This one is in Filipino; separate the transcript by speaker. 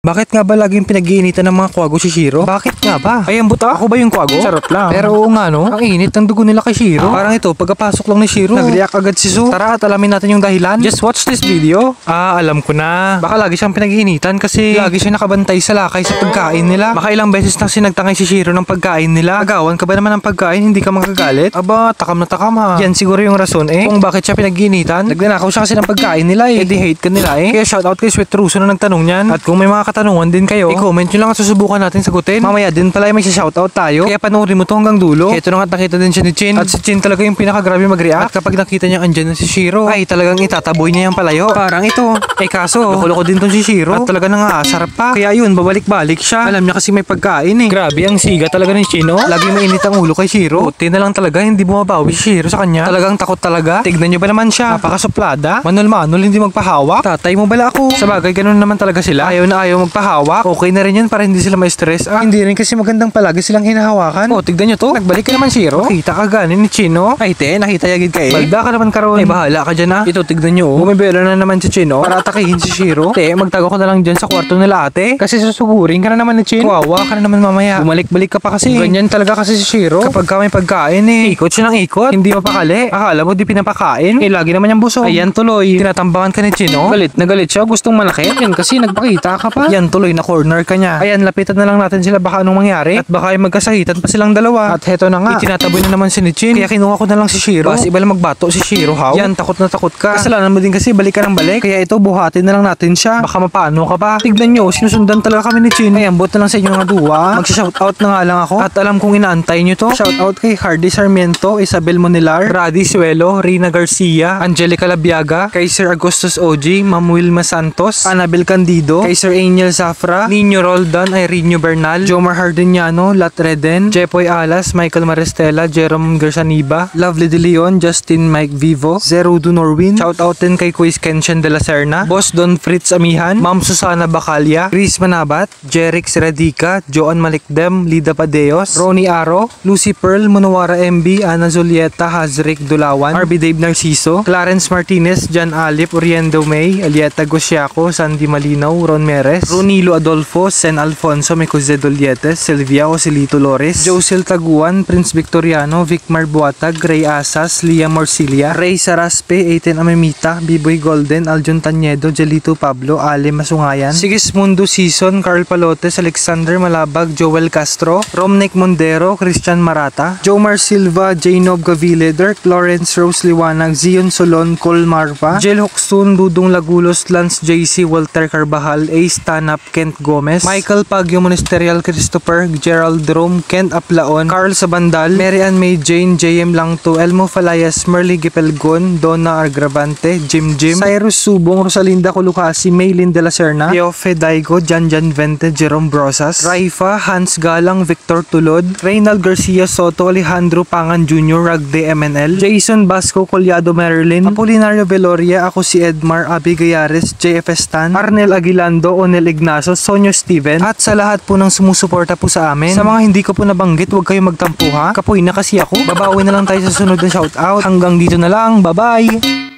Speaker 1: Bakit nga ba laging pinag-iinitan ng mga kwago si Shiro? Bakit nga ba? Ay, ang buta, ako ba yung kwago? Charot lang. Pero oo nga no, ang init ng dugo nila kay Shiro. Parang ito, pagkapasok lang ni Shiro, nag-react agad si Su. Tara at alamin natin yung dahilan. Just watch this video. Alam ko na. Baka lagi siyang pinag-iinitan kasi lagi siya nakabantay sa lakay sa pagkain nila. Baka ilang beses nang sinagtangay si Shiro ng pagkain nila. Agawan ka ba naman ng pagkain, hindi ka magagalit? Aba, takam na takam ha. Yan siguro yung rason kung bakit siya pinag-iinitan. Nagnanakaw siya kasi ng pagkain nila di hate ka nila Kaya shoutout kay Sweet Russo na nagtanong niyan. At kung may mga katanungan din kayo, i-comment nyo lang at susubukan natin sagutin. Mamaya din pala may shoutout tayo. Kaya panoorin mo to hanggang dulo. Ito na nga nakita din siya ni Chin. At si Chin talaga yung pinakagrabe mag-react. At kapag nakita niya andyan na si Shiro, ay talagang itataboy niya yung palayo. Parang ito. Kaso, loko din tong si Shiro. At talaga nangaasar pa. Kaya yun, babalik-balik siya. Alam niya kasi may pagkain Grabe ang siga talaga ni Chin Lagi mainit ang ulo kay Shiro. Buti na lang talaga hindi bumabawi si Shiro sa kanya. Talagang takot talaga. Tignan niyo ba naman siya? Napakasuplada. Manol-manol, hindi magpahawak. Tatay mo bala ako. Sabagay, ganun naman talaga sila. Ayaw na ayaw magpahawak. Okay na rin yan para hindi sila ma-stress. Hindi rin kasi magandang palagi silang hinahawakan. Tignan nyo to. Nagbalik ka naman, Shiro. Nakita ka ganin ni Chino. Ay, nakita yagid ka Balda ka naman karon. Ay, bahala ka dyan Ito, tignan nyo. Bumibelo na naman si Chino para atakihin si Shiro. Magtago ko na lang dyan sa kwarto nila ate. Kasi susugurin ka na naman ni Chin. Kawawa ka na naman mamaya. Bumalik-balik ka pa kasi. Ganyan talaga kasi si Shiro. Kapag ka may pagkain Ikot siya ng ikot. Hindi mapakali. Akala mo di pinapakain. Lagi naman yung busog. Ayan tuloy. Tinatambangan ka ni Chino. Galit na galit siya. Gustong malaki. Yan kasi nagpakita ka pa. Yan tuloy na corner ka niya. Ayan, lapitan na lang natin sila baka anong mangyari. At baka ay magkasahitan pa silang dalawa. At heto na nga. Itinataboy na naman si Chin. Kaya kinuha ko na lang si Shiro. Bas iba lang magbato si Shiro how? Yan, takot na takot ka. Kasalanan mo din kasi balik ka ng balik. Kaya ito, buhatin na lang natin siya. Baka mapano ka pa. Tignan nyo, sinusundan talaga kami ni Chin. Ayan, buot na lang sa inyo nga duwa. Magsha-shoutout na nga lang ako. At alam kong inaantay nyo to. Shoutout kay Hardy Sarmiento, Isabel Monilar, Radi Suelo, Rina Garcia, Angelica Labiaga, kay Sir Agustus OG, Ma'am Wilma Santos, Annabel Candido, kay Sir Angel Zafra, Nino Roldan, Irene Bernal, Jomar Hardiniano, Lat Reden, Jepoy Alas, Michael Maristela, Jerome Gersaniba, Lovely De Leon, Justin Mike Vivo, Zerudo Norwin, shoutout din kay Quiz Kenshin de la Serna, Boss Don Fritz Amihan, Ma'am Susana Bacalia, Chris Manabat, Jerix Radica, Joan Malikdem, Lida Padeos, Ronnie Aro, Lucy Pearl, Munawara MB, Ana Zulieta, Hazrick Dulawan, RB Dave Narciso, Clarence Martinez, Jan Alip, Oriendo May, Alieta Gosiaco, Sandy Malinaw, Ron Meres, Ronilo Adolfo, Sen Alfonso, Mecose Dolietes, Silvia Osilito Lores, Josil Taguan, Prince Victoriano, Vicmar Buatag, Ray Asas, Lia Morcilia, Ray Saraspe, Aiten Amemita, Biboy Golden, Aljon Tanyedo, Jelito Pablo, Ale Masungayan, Sigismundo Season, Carl Palotes, Alexander Malabag, Joel Castro, Romnick Mondero, Christian Marata, Jomar Silva, Jainob Gavile, Dirk Lawrence, Rose Liwanag, Zion Solon, Col Marpa, Jel Hoxton, Dudong Lagulos, Lance JC, Walter Carbajal, Ace Tanap, Kent Gomez, Michael Pagyo Ministerial, Christopher, Gerald Rome, Kent Aplaon, Carl Sabandal, Mary Ann May Jane, JM Langto, Elmo Falayas, Merly Gipelgon, Donna Argravante, Jim, Cyrus Subong, Rosalinda Colocasi, Maylin de la Serna, Teofe Daigo, Janjan Vente, Jerome Brosas, Raifa, Hans Galang, Victor Tulod, Reynald Garcia Soto, Alejandro Pangan Jr., Ragde MNL, Jason Basco, Collado Marilyn, Apolinario Veloria, ako si Edmar, Abi Gayares, JF Stan, Arnel Aguilando, Onel Ignacio, Sonyo Steven, at sa lahat po ng sumusuporta po sa amin. Sa mga hindi ko po nabanggit, huwag kayong magtampo ha. Kapoy na kasi ako. Babawi na lang tayo sa sunod na shoutout. Hanggang dito na lang. Bye-bye!